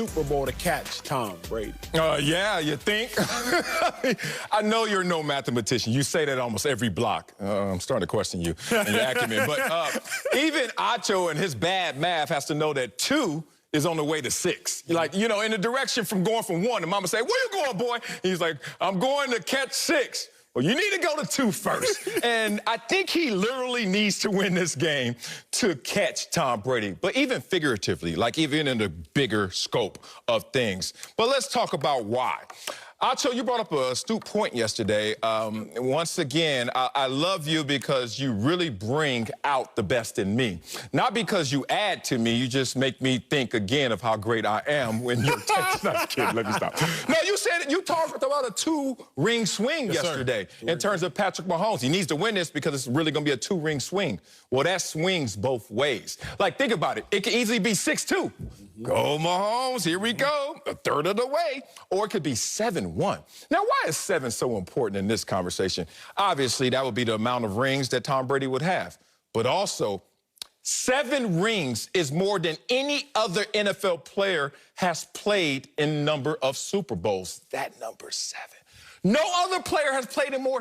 Super Bowl to catch Tom Brady? Yeah, you think? I know you're no mathematician. You say that almost every block. I'm starting to question you and your acumen. But even Acho and his bad math has to know that 2 is on the way to 6. Like, you know, in the direction from going from 1. And Mama say, where you going, boy? He's like, I'm going to catch 6. Well, you need to go to 2 first. And I think he literally needs to win this game to catch Tom Brady. But even figuratively, like even in the bigger scope of things. But let's talk about why. Acho, you brought up an astute point yesterday. Once again, I love you because you really bring out the best in me. Not because you add to me, you just make me think again of how great I am when you're texting. I'm kidding, let me stop. No, you said, you talked about a 2-ring swing yesterday in terms of Patrick Mahomes. He needs to win this because it's really going to be a 2-ring swing. Well, that swings both ways. Like, think about it. It could easily be 6-2. Go, Mahomes, here we go, a third of the way. Or it could be 7-1. Now, why is 7 so important in this conversation? Obviously, that would be the amount of rings that Tom Brady would have. But also, 7 rings is more than any other NFL player has played in number of Super Bowls. That number 7. No other player has played in more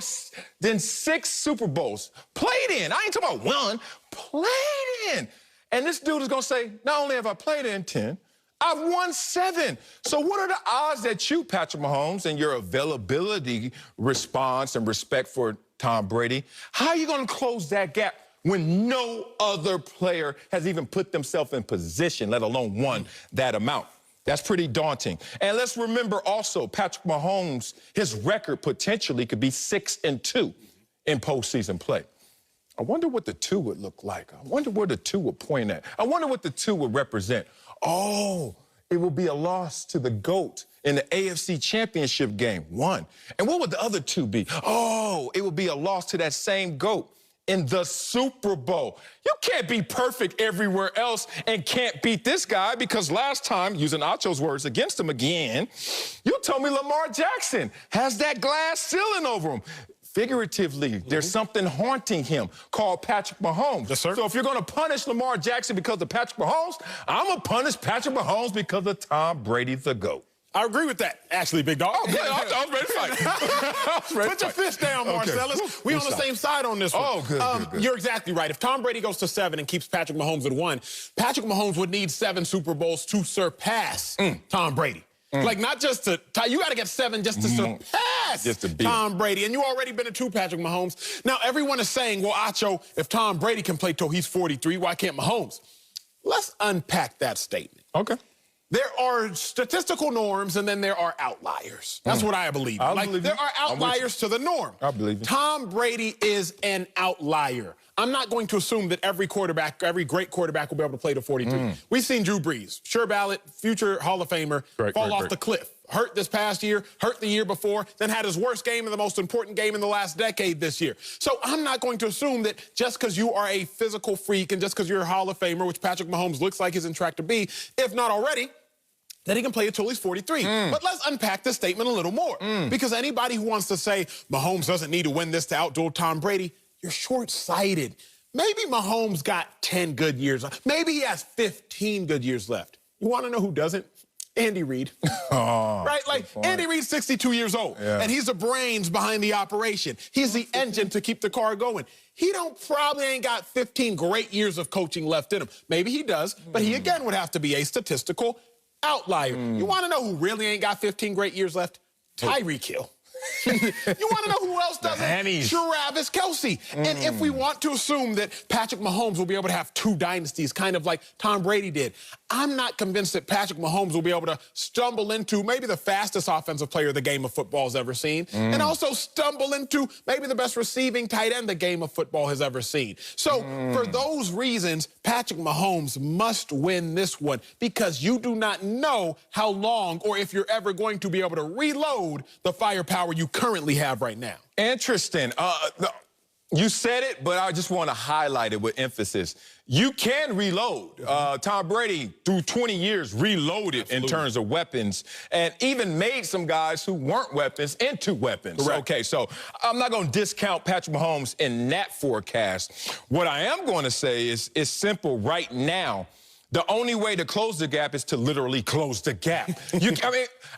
than 6 Super Bowls. Played in. I ain't talking about 1. Played in. And this dude is going to say, not only have I played in 10, I've won 7. So what are the odds that you, Patrick Mahomes, and your availability response and respect for Tom Brady, how are you going to close that gap when no other player has even put themselves in position, let alone won that amount? That's pretty daunting. And let's remember also, Patrick Mahomes, his record potentially could be 6-2 in postseason play. I wonder what the 2 would look like. I wonder where the 2 would point at. I wonder what the 2 would represent. Oh, it will be a loss to the GOAT in the AFC Championship game, 1. And what would the other 2 be? Oh, it would be a loss to that same GOAT in the Super Bowl. You can't be perfect everywhere else and can't beat this guy because last time, using Acho's words against him again, you told me Lamar Jackson has that glass ceiling over him. Figuratively, there's something haunting him called Patrick Mahomes. Yes, sir. So if you're going to punish Lamar Jackson because of Patrick Mahomes, I'm going to punish Patrick Mahomes because of Tom Brady, the GOAT. I agree with that, actually, big dog. Oh, good. I was ready to fight. Put your fist down, Marcellus. Okay. We on the same side on this one. Oh, good. You're exactly right. If Tom Brady goes to 7 and keeps Patrick Mahomes at 1, Patrick Mahomes would need 7 Super Bowls to surpass Tom Brady. Like, not just to you got to get 7 just to surpass Tom Brady. And you already been to 2, Patrick Mahomes. Now, everyone is saying, well, Acho, if Tom Brady can play till he's 43, why can't Mahomes? Let's unpack that statement. Okay. There are statistical norms, and then there are outliers. That's what I believe. There are outliers to the norm. I believe you. Tom Brady is an outlier. I'm not going to assume that every great quarterback will be able to play to 43. We've seen Drew Brees, sure ballot, future Hall of Famer, fall off the cliff. Hurt this past year, hurt the year before, then had his worst game and the most important game in the last decade this year. So I'm not going to assume that just because you are a physical freak and just because you're a Hall of Famer, which Patrick Mahomes looks like he's in track to be, if not already, that he can play until he's 43. But let's unpack this statement a little more. Because anybody who wants to say Mahomes doesn't need to win this to outdo Tom Brady, you're short-sighted. Maybe Mahomes got 10 good years. Maybe he has 15 good years left. You want to know who doesn't? Andy Reid. Right? Like, Andy Reid's 62 years old, and he's the brains behind the operation. He's the engine to keep the car going. He probably ain't got 15 great years of coaching left in him. Maybe he does, but he, again, would have to be a statistical outlier. You want to know who really ain't got 15 great years left? Tyreek Hill. You want to know who else doesn't? Travis Kelce. And if we want to assume that Patrick Mahomes will be able to have 2 dynasties, kind of like Tom Brady did, I'm not convinced that Patrick Mahomes will be able to stumble into maybe the fastest offensive player the game of football has ever seen, and also stumble into maybe the best receiving tight end the game of football has ever seen. So for those reasons, Patrick Mahomes must win this one because you do not know how long or if you're ever going to be able to reload the firepower you currently have right now. Interesting. You said it, but I just want to highlight it with emphasis. You can reload. Tom Brady, through 20 years, reloaded in terms of weapons and even made some guys who weren't weapons into weapons. Correct. Okay, so I'm not going to discount Patrick Mahomes in that forecast. What I am going to say is simple right now. The only way to close the gap is to literally close the gap. I mean,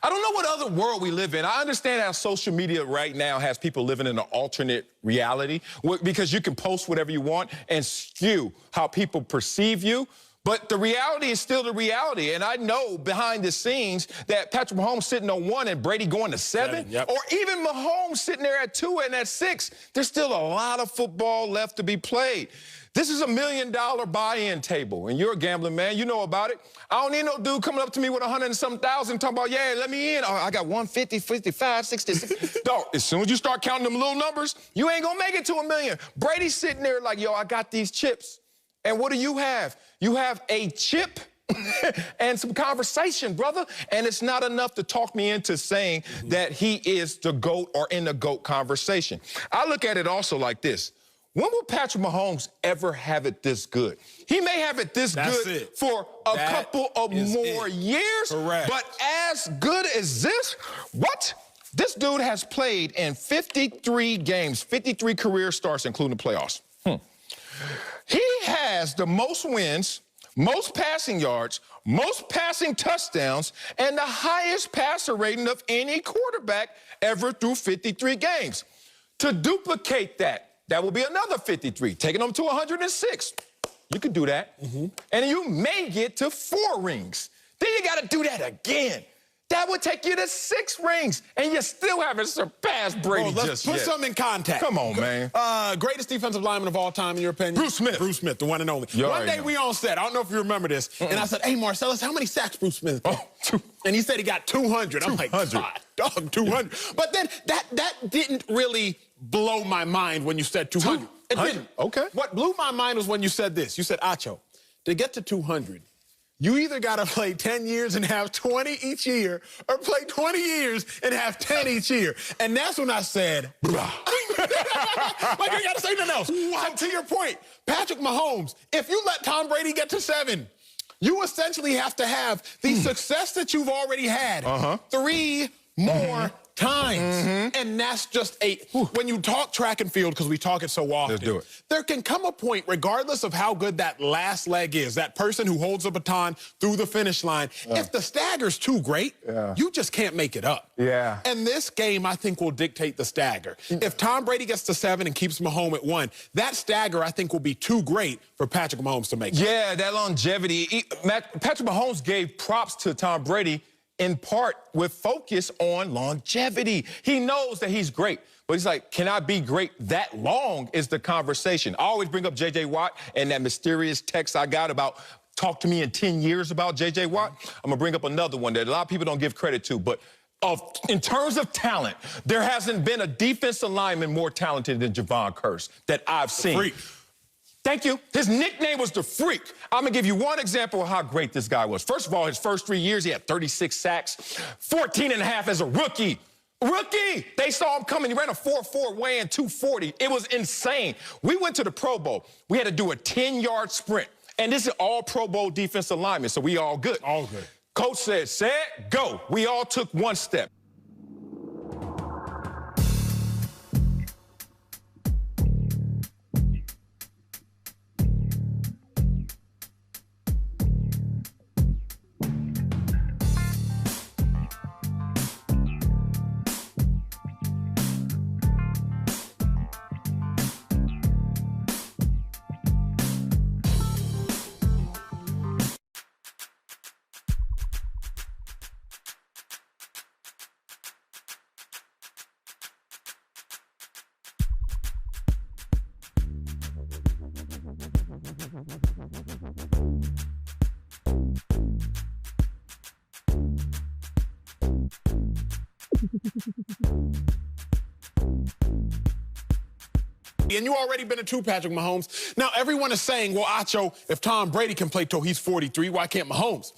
I don't know what other world we live in. I understand how social media right now has people living in an alternate reality because you can post whatever you want and skew how people perceive you. But the reality is still the reality. And I know behind the scenes that Patrick Mahomes sitting on 1 and Brady going to 7, yep. or even Mahomes sitting there at 2 and at 6. There's still a lot of football left to be played. This is $1 million buy-in table, and you're a gambling man. You know about it. I don't need no dude coming up to me with 100 and some thousand talking about, yeah, let me in. Oh, I got 150, 55, 60. Dog, as soon as you start counting them little numbers, you ain't gonna make it to $1 million. Brady's sitting there like, yo, I got these chips. And what do you have? You have a chip and some conversation, brother. And it's not enough to talk me into saying that he is the GOAT or in the GOAT conversation. I look at it also like this. When will Patrick Mahomes ever have it this good? He may have it this good for a couple of more years. Correct. But as good as this, what? This dude has played in 53 games, 53 career starts, including the playoffs. He has the most wins, most passing yards, most passing touchdowns, and the highest passer rating of any quarterback ever through 53 games. To duplicate that, that will be another 53, taking them to 106. You could do that. And you may get to 4 rings. Then you got to do that again. That would take you to 6 rings, and you still haven't surpassed Brady let's put something in context. Come on, man. Greatest defensive lineman of all time, in your opinion? Bruce Smith. Bruce Smith, the one and only. One day we on set, I don't know if you remember this, and I said, hey, Marcellus, how many sacks Bruce Smith got? And he said he got 200. I'm like, God, dog, 200. But then that didn't really blow my mind when you said 200. It didn't. Okay. What blew my mind was when you said this. You said, Acho, to get to 200, you either got to play 10 years and have 20 each year, or play 20 years and have 10 each year. And that's when I said, bruh. Like, I got to say nothing else. So to your point, Patrick Mahomes, if you let Tom Brady get to 7, you essentially have to have the success that you've already had 3 more times. And that's just when you talk track and field, because we talk it so often, let's do it. There can come a point, regardless of how good that last leg is, that person who holds the baton through the finish line, if the stagger's too great, you just can't make it up. And this game, I think, will dictate the stagger. If Tom Brady gets to 7 and keeps Mahomes at 1, that stagger, I think, will be too great for Patrick Mahomes to make it. Yeah, that longevity. Patrick Mahomes gave props to Tom Brady in part with focus on longevity. He knows that he's great, but he's like, can I be great that long is the conversation. I always bring up J.J. Watt and that mysterious text I got about talk to me in 10 years about J.J. Watt. I'm going to bring up another one that a lot of people don't give credit to, but in terms of talent, there hasn't been a defensive lineman more talented than Javon Curse that I've seen. Freak. Thank you. His nickname was the Freak. I'm going to give you one example of how great this guy was. First of all, his first 3 years, he had 36 sacks, 14 and a half as a rookie. Rookie! They saw him coming. He ran a 4.4 weighing 240. It was insane. We went to the Pro Bowl. We had to do a 10-yard sprint. And this is all Pro Bowl defensive linemen, so we all good. All good. Coach said, set, go. We all took one step. And you already been a 2, Patrick Mahomes. Now, everyone is saying, well, Acho, if Tom Brady can play till he's 43, why can't Mahomes?